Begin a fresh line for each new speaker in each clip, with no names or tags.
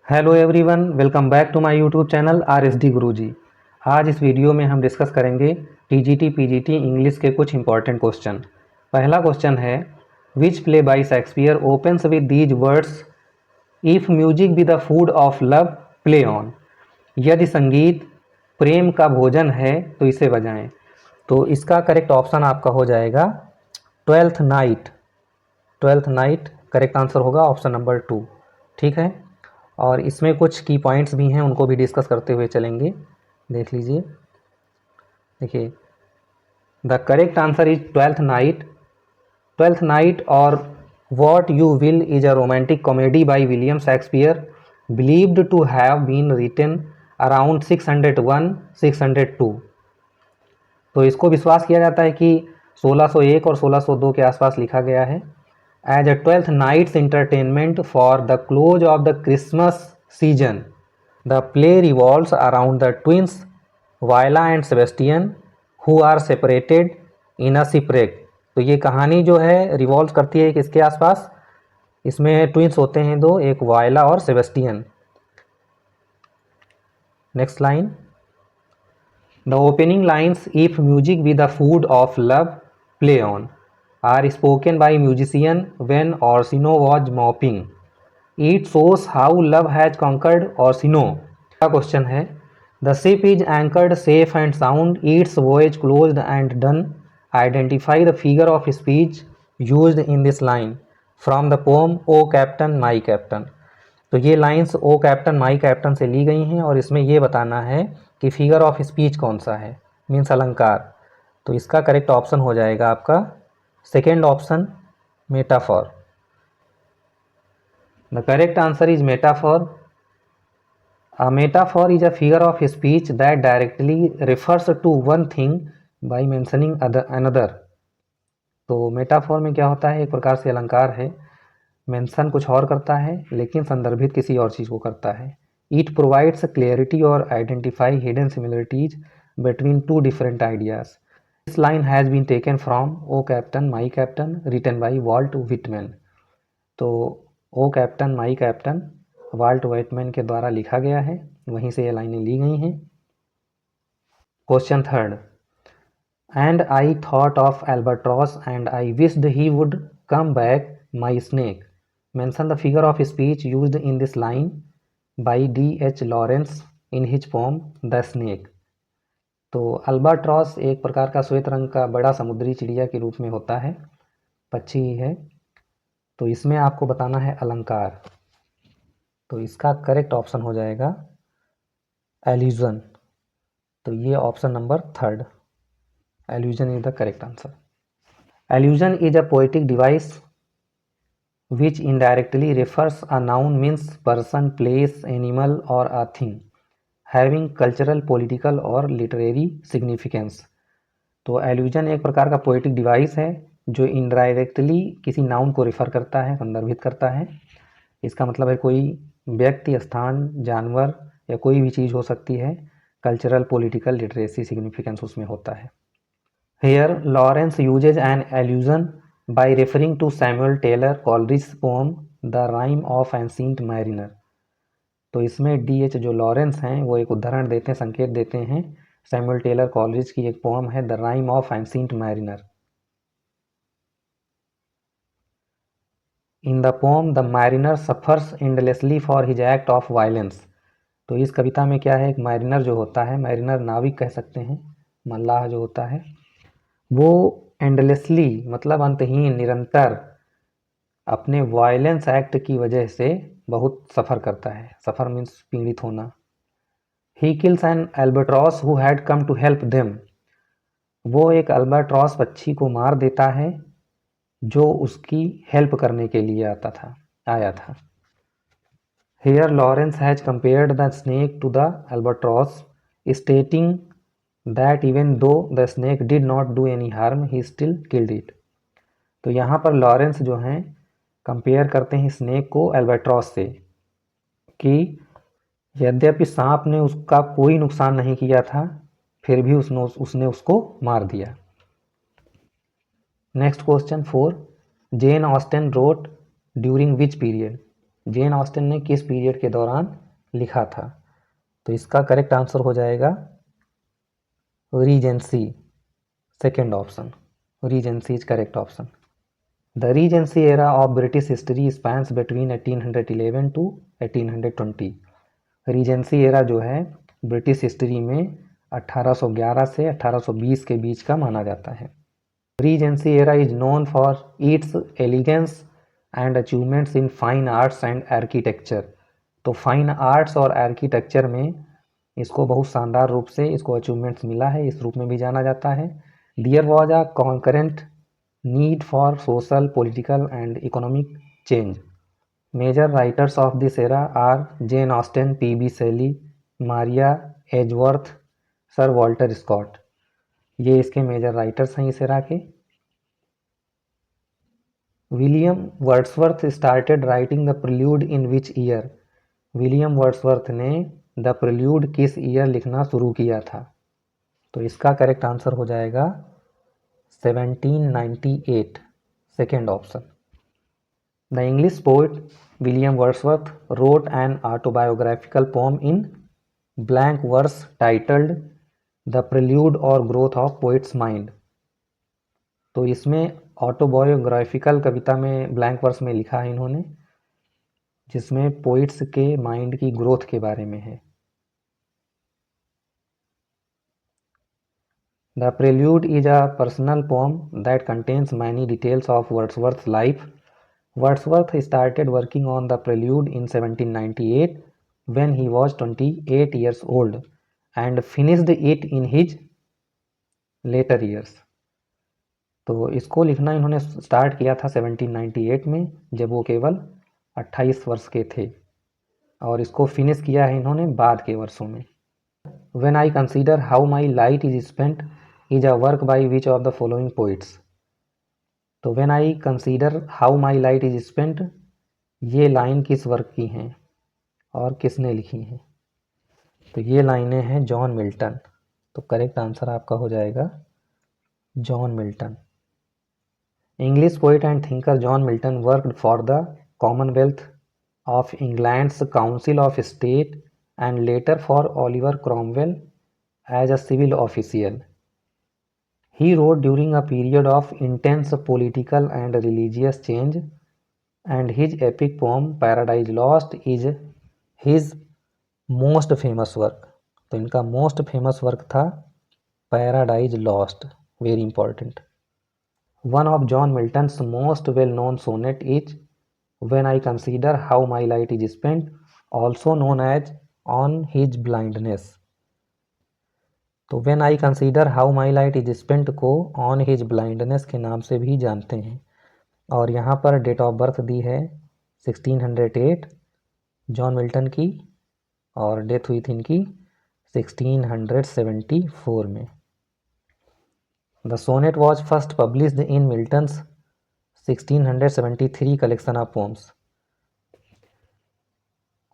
Hello everyone, welcome back to my YouTube channel RSD Guruji. आज इस video में हम डिस्कस करेंगे टीजीटी पीजीटी इंग्लिश के कुछ इंपॉर्टेंट क्वेश्चन। पहला क्वेश्चन है, which play by Shakespeare opens with these words, if music be the food of love play on. यदि संगीत प्रेम का भोजन है तो इसे बजाएं। तो इसका करेक्ट ऑप्शन आपका हो जाएगा twelfth Night. Twelfth night correct answer होगा ऑप्शन नंबर 2। ठीक है, और इसमें कुछ की पॉइंट्स भी हैं, उनको भी डिस्कस करते हुए चलेंगे। देख लीजिए। देखिए, the correct answer is Twelfth Night. Twelfth Night और What You Will is a romantic comedy by William Shakespeare, believed to have been written around 601-602। तो इसको विश्वास किया जाता है कि 1601 और 1602 के आसपास लिखा गया है। As a Twelfth Night's entertainment for the close of the Christmas season, the play revolves around the twins Viola and Sebastian who are separated in a shipwreck. तो ये कहानी जो है रिवॉल्व करती है किसके आसपास? इसमें ट्विंस होते हैं दो, एक वायला और Sebastian. Next line, the opening lines if music be the food of love play on are spoken by musician when Orsino was moping. It shows how love has conquered Orsino. का question है, the ship is anchored safe and sound, its voyage closed and done. Identify the figure of speech used in this line from the poem O Captain My Captain. तो ये lines O captain my captain से ली गई हैं और इसमें ये बताना है कि फिगर ऑफ स्पीच कौन सा है, मीन्स अलंकार। तो इसका करेक्ट ऑप्शन हो जाएगा आपका second option, metaphor. The correct answer is metaphor. A metaphor is a figure of speech that directly refers to one thing by mentioning another. तो मेटाफॉर में क्या होता है, एक प्रकार से अलंकार है। मेंशन कुछ और करता है लेकिन संदर्भित किसी और चीज़ को करता है। इट प्रोवाइड्स क्लियरिटी और identify hidden similarities between two different ideas. This line has been taken from O Captain My Captain written by Walt Whitman. तो O captain my Captain Walt Whitman के द्वारा लिखा गया है, वहीं से ये लाइनें ली गई हैं। Question third, and I thought of albatross and I wished he would come back my snake. Mention the figure of speech used in this line by D.H. Lawrence in his poem the snake. तो albatross एक प्रकार का श्वेत रंग का बड़ा समुद्री चिड़िया के रूप में होता है, पक्षी ही है। तो इसमें आपको बताना है अलंकार। तो इसका करेक्ट ऑप्शन हो जाएगा एल्यूजन। तो ये option number third, allusion is the correct answer. Allusion is a poetic device which indirectly refers a noun means person, place, animal और a thing having cultural, political और लिटरेरी सिग्निफिकेंस। तो allusion एक प्रकार का poetic device है जो indirectly किसी noun को रेफर करता है, संदर्भित करता है। इसका मतलब है कोई व्यक्ति, स्थान, जानवर या कोई भी चीज़ हो सकती है। कल्चरल, पॉलिटिकल, लिटरेसी सिग्निफिकेंस उसमें होता है। Here Lawrence uses an allusion by referring to Samuel Taylor Coleridge poem the rime of ancient mariner. तो इसमें D.H. जो लॉरेंस हैं वो एक उदाहरण देते हैं, संकेत देते हैं सैमुअल टेलर कॉलरिज की एक पोम है the rime of ancient mariner. In the pome the mariner suffers endlessly for his act of violence. तो इस कविता में क्या है, एक मैरिनर जो होता है, मैरिनर नाविक कह सकते हैं, मल्लाह जो होता है, वो एंडलेसली मतलब अंतहीन, निरंतर अपने वायलेंस एक्ट की वजह से बहुत सफ़र करता है। सफ़र मीन्स पीड़ित होना। He kills an albatross who had come to help them. वो एक अल्बाट्रॉस पक्षी को मार देता है जो उसकी हेल्प करने के लिए आया था। Here Lawrence has compared the snake to the albatross, stating that even though the snake did not do any harm, he still killed it. तो यहाँ पर लॉरेंस जो हैं कंपेयर करते हैं स्नेक को एल्बाट्रॉस से कि यद्यपि सांप ने उसका कोई नुकसान नहीं किया था, फिर भी उसने उसको मार दिया। Next question 4, Jane Austen wrote during which period. Jane Austen ने किस पीरियड के दौरान लिखा था? तो इसका करेक्ट आंसर हो जाएगा Regency, second option, Regency is correct option. The Regency era of British history spans between 1811 to 1820। Regency era जो है ब्रिटिश हिस्ट्री में 1811 से 1820 के बीच का माना जाता है। Regency era is known for its elegance and achievements in fine arts and architecture. तो फाइन आर्ट्स और आर्किटेक्चर में इसको बहुत शानदार रूप से इसको अचीवमेंट्स मिला है, इस रूप में भी जाना जाता है। There was a concurrent need for social, political and economic change. Major writers of this era are Jane Austen, P.B. Shelley, Maria Edgeworth, Sir Walter Scott। ये इसके मेजर राइटर्स हैं इस एरा के। William Wordsworth started writing the prelude in which year? William Wordsworth ने the prelude किस year लिखना शुरू किया था? तो इसका करेक्ट आंसर हो जाएगा 1798, second option। The English poet William Wordsworth wrote an autobiographical poem in blank verse titled The Prelude or Growth of Poet's Mind। तो इसमें ऑटोबायोग्राफिकल कविता में ब्लैंक वर्स में लिखा है इन्होंने, जिसमें पोइट्स के माइंड की ग्रोथ के बारे में है। The Prelude is a personal poem that contains many details of Wordsworth's life। Wordsworth started working on the Prelude in 1798 when he was 28 years old and finished it in his later years। तो इसको लिखना इन्होंने start किया था 1798 में जब वो केवल 28 वर्ष के थे, और इसको फिनिश किया है इन्होंने बाद के वर्षों में। When I consider how my light is spent is a work by which of the following poets? तो When I consider how my light is spent, ये लाइन किस वर्क की हैं और किसने लिखी हैं? तो ये लाइनें हैं जॉन मिल्टन। तो करेक्ट आंसर आपका हो जाएगा John Milton. English poet and thinker John Milton worked for the Commonwealth of England's council of state and later for Oliver Cromwell as a civil official. He wrote during a period of intense political and religious change, and his epic poem Paradise Lost is his most famous work। तो इनका most famous work था Paradise Lost, very important. One of John Milton's most well known sonnet is When I consider how my light is spent, also known as On His Blindness। तो When I consider how my light is spent को On His Blindness के नाम से भी जानते हैं, और यहाँ पर डेट ऑफ बर्थ दी है 1608 जॉन मिल्टन की, और डेथ हुई थी इनकी 1674 में। The sonnet was first published in Milton's 1673 collection of poems.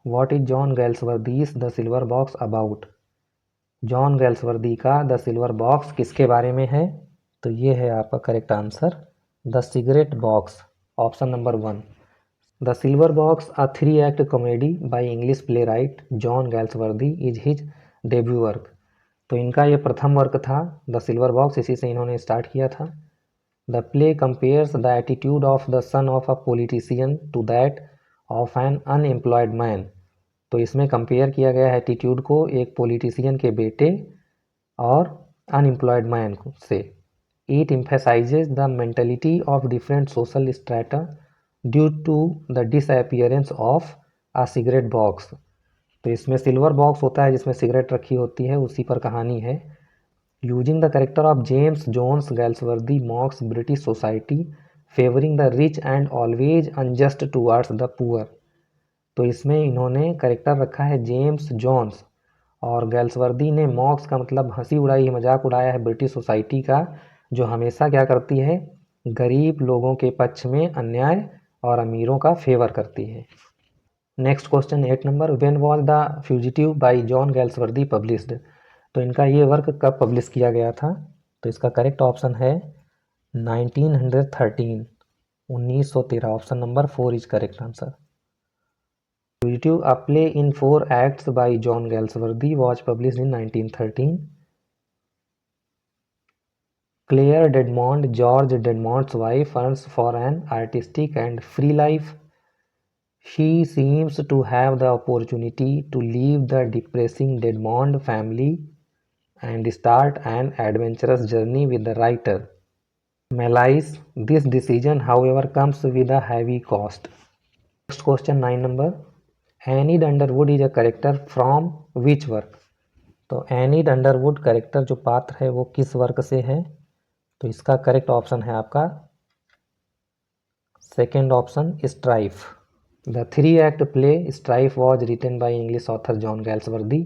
What is John Galsworthy's the Silver Box about? John Galsworthy का द सिल्वर बॉक्स किसके बारे में है? तो ये है आपका correct answer the Cigarette Box, option number 1। The Silver Box a 3 act comedy by English playwright John Galsworthy is his debut work. तो इनका ये प्रथम वर्क था द सिल्वर बॉक्स, इसी से इन्होंने स्टार्ट किया था। The play compares the attitude of the son of a politician to that of an unemployed man. तो इसमें कंपेयर किया गया है एटीट्यूड को एक पॉलिटिशियन के बेटे और अनएम्प्लॉयड मैन से। It emphasizes the mentality of different social strata due to the disappearance of a cigarette box. तो इसमें सिल्वर बॉक्स होता है जिसमें सिगरेट रखी होती है, उसी पर कहानी है। Using the character of James Jones Galsworthy mocks British society favouring the rich and always unjust towards the poor. तो इसमें इन्होंने करेक्टर रखा है जेम्स जोन्स, और गैल्सवर्दी ने मॉक्स का मतलब हंसी उड़ाई, मजाक उड़ाया है ब्रिटिश सोसाइटी का, जो हमेशा क्या करती है, गरीब लोगों के पक्ष में अन्याय और अमीरों का फेवर करती है। Next question 8 number, when was the Fugitive by John Galsworthy published? तो इनका ये वर्क कब पब्लिश किया गया था? तो इसका करेक्ट ऑप्शन है 1913, 1913, option number 4 is correct answer. Fugitive, a play in 4 acts by John Galsworthy, was published in 1913. Claire Dedmond, George Dedmond's wife, earns for an artistic and free life. She seems to have the opportunity to leave the depressing Dedmond family and start an adventurous journey with the writer. Malice. This decision, however, comes with a heavy cost. Next question 9 number. Enid Underwood is a character from which work? तो Enid Underwood character जो पात्र है वो किस work से है? तो इसका करेक्ट ऑप्शन है आपका second option, Strife. The 3 act play Strife was written by English author John Galsworthy.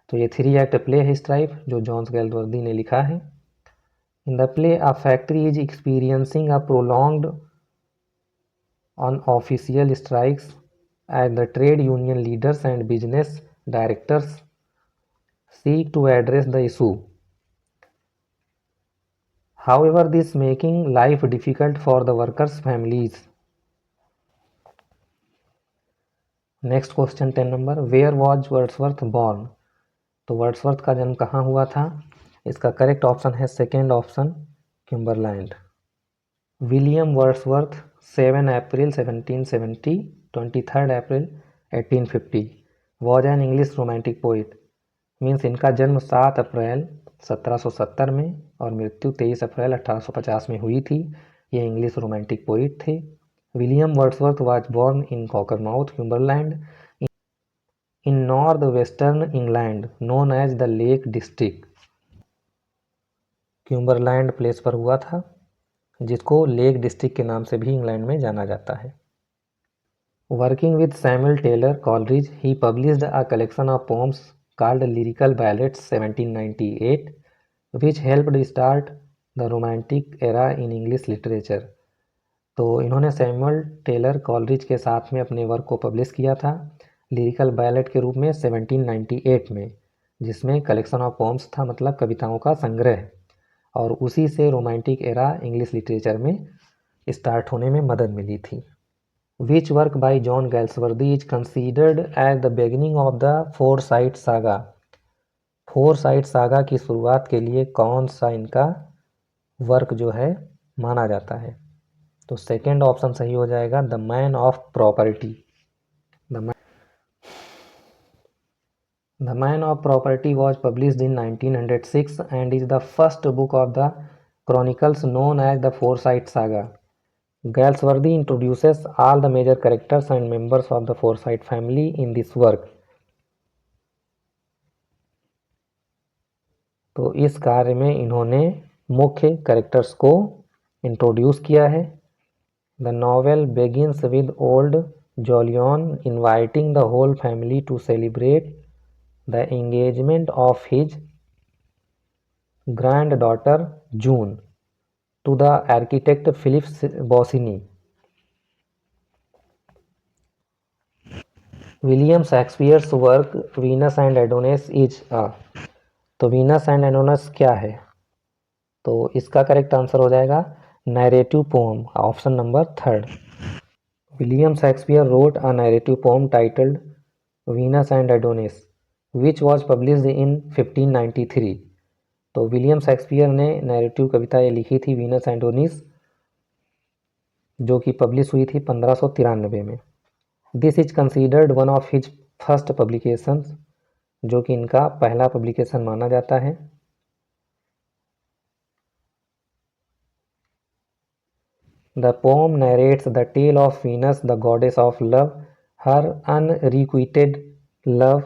तो ये 3 एक्ट प्ले है स्ट्राइफ जो जॉन गैल्सवर्दी ने लिखा है. In the play a factory is experiencing a prolonged unofficial strikes as the trade union leaders and business directors seek to address the issue. However, this making life difficult for the workers' families. Next question 10 number. Where was Wordsworth born? तो Wordsworth का जन्म कहाँ हुआ था? इसका correct option है second option, Cumberland. William Wordsworth 7 April 1770, 23 April 1850 was an English romantic poet. Means इनका जन्म 7 अप्रैल 1770 में और मृत्यु 23 अप्रैल 1850 में हुई थी. ये इंग्लिश रोमांटिक पोइट थे. William Wordsworth was born in Cockermouth, Cumberland, in north western England, known as the Lake District. Cumberland place पर हुआ था जिसको लेक डिस्ट्रिक्ट के नाम से भी इंग्लैंड में जाना जाता है. Working with Samuel Taylor Coleridge, he published a collection of poems called Lyrical Ballads 1798, which helped start the Romantic era in English literature. तो इन्होंने सैमुअल टेलर कॉलरिज के साथ में अपने वर्क को पब्लिश किया था लिरिकल बैलेट के रूप में 1798 में, जिसमें कलेक्शन ऑफ पोम्स था, मतलब कविताओं का संग्रह, और उसी से रोमांटिक एरा इंग्लिश लिटरेचर में स्टार्ट होने में मदद मिली थी. Which work by John Galsworthy is considered as the beginning of the Forsyte Saga? Forsyte Saga की शुरुआत के लिए कौन सा इनका वर्क जो है माना जाता है? तो सेकेंड ऑप्शन सही हो जाएगा, the man of property. The Man of Property was published in 1906 and is the first book of the chronicles known as the Forsyte Saga. Galsworthy introduces all the major characters and members of the Forsyte family in this work. तो इस कार्य में इन्होंने मुख्य characters को introduce किया है. The novel begins with old Jolyon inviting the whole family to celebrate the engagement of his granddaughter June to the architect Philip Bossini. William Shakespeare's work Venus and Adonis is a. तो Venus and Adonis क्या है? तो इसका correct answer हो जाएगा narrative poem, option number 3. William Shakespeare wrote a narrative poem titled Venus and Adonis which was published in 1593. तो William Shakespeare ने narrative कविता ये लिखी थी वीनस एंड एडोनिस, जो कि पब्लिश हुई थी 1593 में. This is considered one of his first publications, जो कि इनका पहला पब्लिकेशन माना जाता है. The poem narrates the tale of Venus, the goddess of love, her unrequited love,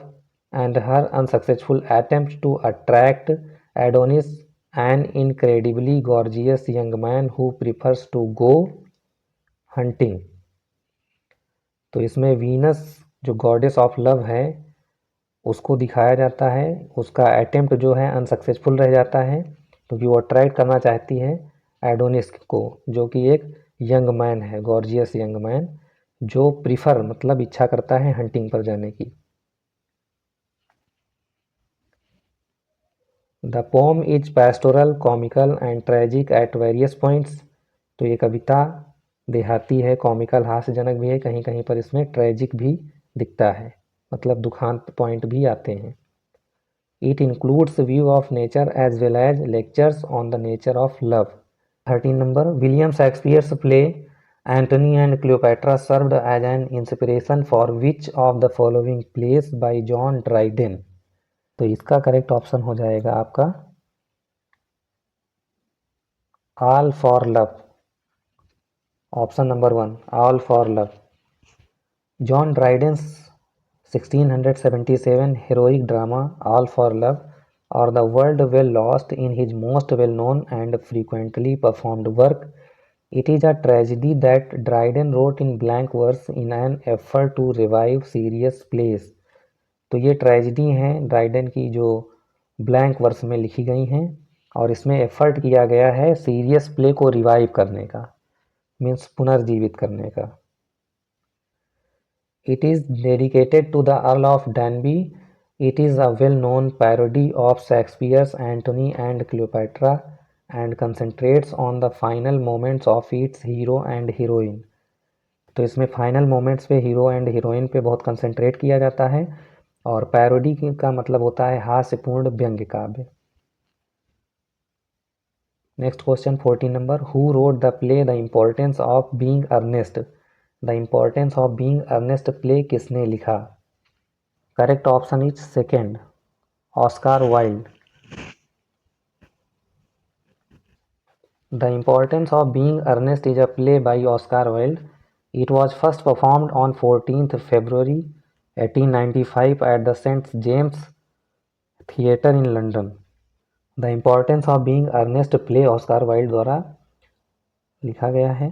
and her unsuccessful attempt to attract Adonis, an incredibly gorgeous young man who prefers to go hunting. तो इसमें Venus जो goddess of love है उसको दिखाया जाता है. उसका attempt जो है अनसक्सेसफुल रह जाता है क्योंकि वो अट्रैक्ट करना चाहती है एडोनिस को, जो कि एक यंग मैन है, गॉर्जियस यंग मैन, जो प्रीफर मतलब इच्छा करता है हंटिंग पर जाने की. The pome is pastoral, comical and tragic at various points. तो ये कविता देहाती है, कॉमिकल हास्यजनक भी है, कहीं कहीं पर इसमें ट्रेजिक भी दिखता है, मतलब दुखांत पॉइंट भी आते हैं। It includes view of nature as well as lectures on the nature of love. 13 number, William Shakespeare's play Antony and Cleopatra served as an inspiration for which of the following plays by John Dryden? तो इसका correct option हो जाएगा आपका All for Love, option number 1 All for Love. John Dryden's 1677 heroic drama All for Love or The World Well Lost in his most well-known and frequently performed work. It is a tragedy that Dryden wrote in blank verse in an effort to revive serious plays. तो ये tragedy हैं Dryden की जो blank verse में लिखी गई हैं और इसमें एफर्ट किया गया है सीरियस प्ले को रिवाइव करने का, मीन्स पुनर्जीवित करने का। It is dedicated to the Earl of Danby. It is a well-known parody of Shakespeare's Antony and Cleopatra and concentrates on the final moments of its hero and heroine. तो इसमें final moments पे hero and heroine पे बहुत concentrate किया जाता है और parody का मतलब होता है हास्यपूर्ण व्यंग्य काव्य। Next question 14 number, who wrote the play the importance of being earnest? The importance of being earnest play किसने लिखा? Correct option is second, Oscar Wilde. The importance of being earnest is a play by Oscar Wilde. It was first performed on 14th February 1895 at the St. James Theatre in London. The Importance of Being Earnest play Oscar wild द्वारा लिखा गया है।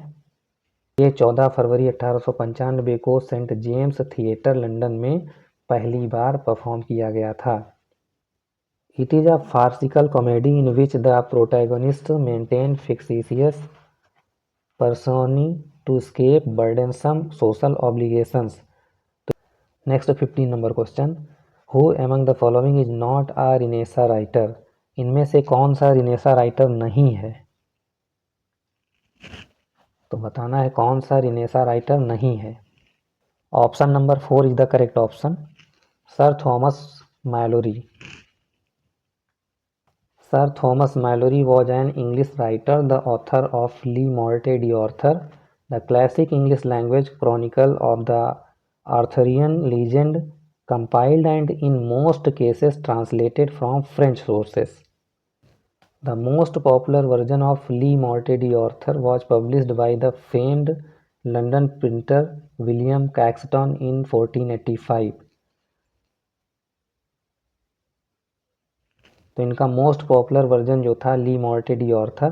ये 14 फरवरी 1895 को Saint James theatre London में पहली बार perform किया गया था। It is a farcical comedy in which the protagonist maintain fictitious persona to escape burdensome social obligations. Next 15 number question, who among the following is not a Renaissance writer? इनमें से कौन सा Renaissance writer नहीं है? तो बताना है कौन सा Renaissance राइटर नहीं है। Option number 4 is the correct option, Sir Thomas Malory. Sir Thomas Malory was an English writer, the author of Lee Morte d'Arthur, the classic English language chronicle of the Arthurian legend, compiled and in most cases translated from French sources. The most popular version of Lee Morte d'Arthur was published by the famed London printer William Caxton in 1485. तो इनका most popular version जो था ली मॉर्टे d'Arthur,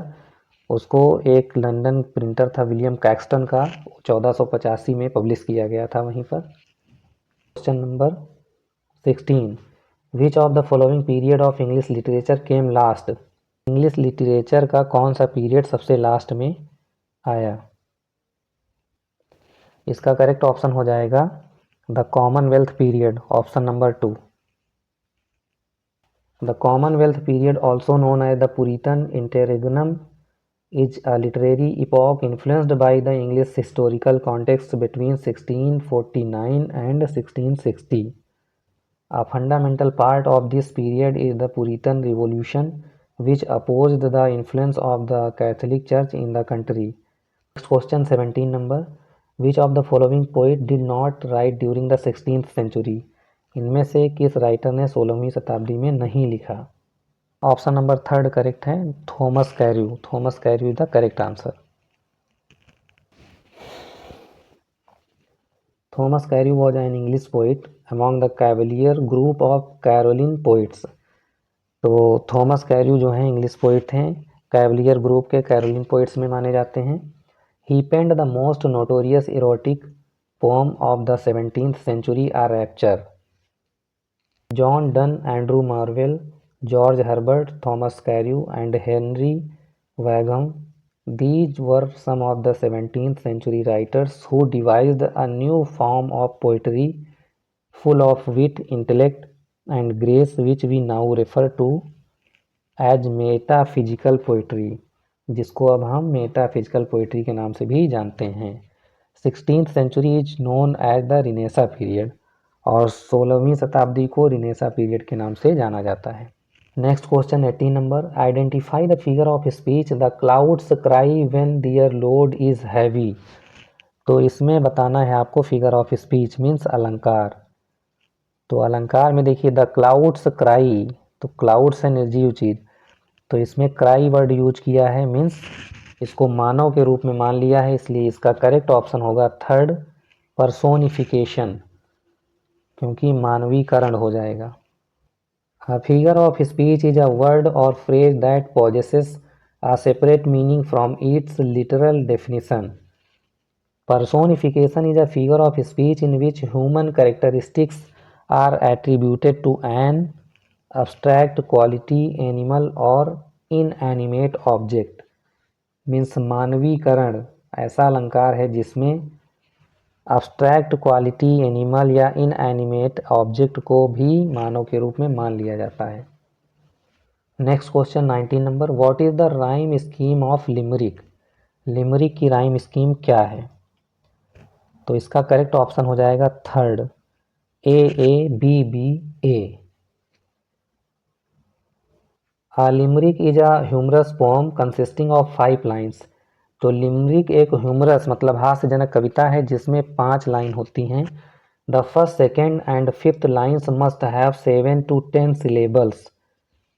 उसको एक London printer था William Caxton का 1485 में publish किया गया था वहीं पर। Question number 16, which of the following period of English literature came last? English literature का कौन सा पीरियड सबसे लास्ट में आया? इसका करेक्ट ऑप्शन हो जाएगा the Commonwealth period, option number 2। The Commonwealth period, also known as the Puritan Interregnum, is a literary epoch influenced by the English historical context between 1649 and 1660. A fundamental part of this period is the Puritan Revolution, which opposed the influence of the Catholic Church in the country. Next question 17 number, which of the following poet did not write during the 16th century? इनमें से किस writer ने 16वीं शताब्दी में नहीं लिखा? Option number 3 correct है, Thomas Carew. Thomas Carew is the correct answer. Thomas Carew was an English poet among the Cavalier group of Caroline poets. तो थॉमस कैर्यू जो हैं इंग्लिश पोइट हैं, कैवलियर ग्रुप के कैरोलिन पोइट्स में माने जाते हैं। He penned the most notorious erotic poem of the 17th century a Rapture. John Donne, Andrew Marvell, George Herbert, Thomas Carew, and Henry Wagham. These were some of the 17th century writers who devised a new form of poetry full of wit, intellect, and grace, which we now refer to as metaphysical poetry, जिसको अब हम metaphysical poetry के नाम से भी जानते हैं। 16th century is known as the Renaissance period. और 16वीं शताब्दी को रिनेसा पीरियड के नाम से जाना जाता है। Next question 18 number, identify the figure of speech the clouds cry when their load is heavy. तो इसमें बताना है आपको फिगर ऑफ स्पीच मीन्स अलंकार। तो अलंकार में देखिए द क्लाउड्स क्राई, तो क्लाउड्स है निर्जीव चीज, तो इसमें क्राई वर्ड यूज किया है मीन्स इसको मानव के रूप में मान लिया है, इसलिए इसका करेक्ट ऑप्शन होगा थर्ड पर्सोनिफिकेशन, क्योंकि मानवीकरण हो जाएगा। A figure of speech is a word or phrase that possesses a separate meaning from its literal definition. Personification is a figure of speech in which human characteristics are attributed to an abstract quality, animal or inanimate object. Means मानवीकरण ऐसा अलंकार है जिसमें abstract quality animal या inanimate object को भी मानव के रूप में मान लिया जाता है। Next question 19 number, what is the rhyme scheme of limerick. Limerick की राइम स्कीम क्या है। तो इसका करेक्ट ऑप्शन हो जाएगा third A A B B A. A limerick is a humorous poem consisting of 5 lines. तो लिमरिक एक humerus मतलब हास्यजनक कविता है जिसमें 5 लाइन होती हैं। The first, second and fifth lines must have 7 to 10 syllables.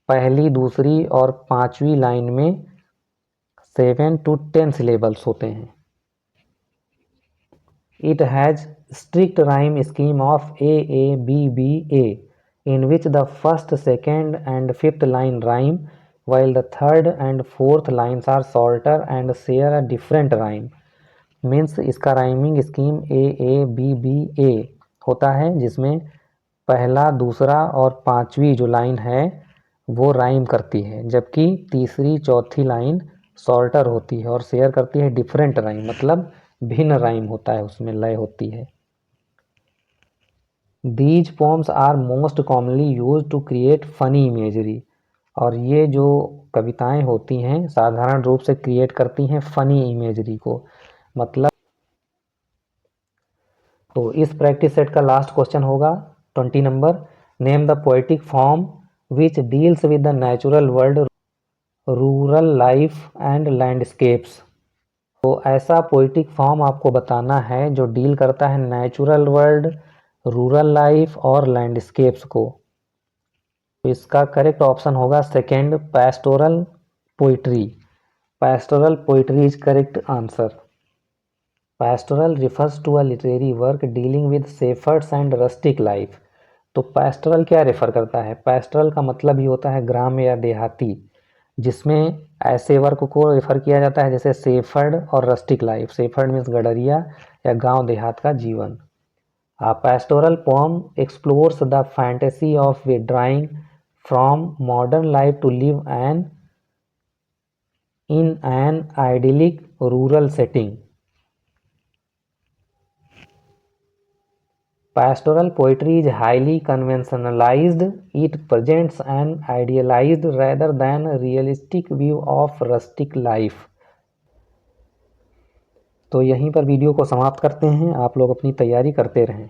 पहली, दूसरी और पांचवी लाइन में 7 to 10 syllables होते हैं। It has strict rhyme scheme of A B B A, in which the first, second and fifth line rhyme, while the third and fourth lines are shorter and share a different rhyme. Means इसका rhyming scheme A B B A होता है जिसमें पहला, दूसरा और पांचवी जो line है वो राइम करती है, जबकि तीसरी चौथी लाइन शॉर्टर होती है और शेयर करती है डिफरेंट राइम, मतलब भिन्न राइम होता है, उसमें लय होती है। These poems are most commonly used to create funny imagery. और ये जो कविताएं होती हैं साधारण रूप से क्रिएट करती हैं फनी इमेजरी को, मतलब। तो इस प्रैक्टिस सेट का लास्ट क्वेश्चन होगा 20 number, name the poetic form which deals with the natural world, rural life and landscapes. तो ऐसा पोइटिक फॉर्म आपको बताना है जो डील करता है नेचुरल वर्ल्ड, रूरल लाइफ और लैंडस्केप्स को। तो इसका करेक्ट ऑप्शन होगा second, pastoral poetry. Pastoral poetry is correct answer. Pastoral refers to a literary work dealing with shepherds and rustic life. तो पैस्टोरल क्या रेफर करता है, पैस्टोरल का मतलब ही होता है ग्राम्य या देहाती, जिसमें ऐसे वर्क को रेफर किया जाता है जैसे शेफर्ड और रस्टिक लाइफ। शेफर्ड मीन्स गडरिया या गांव देहात का जीवन। A pastoral poem explores the fantasy of withdrawing from modern life to live in an idyllic rural setting. Pastoral poetry is highly conventionalized. It presents an idealized rather than realistic view of rustic life. तो यहीं पर video को समाप्त करते हैं। आप लोग अपनी तैयारी करते रहें।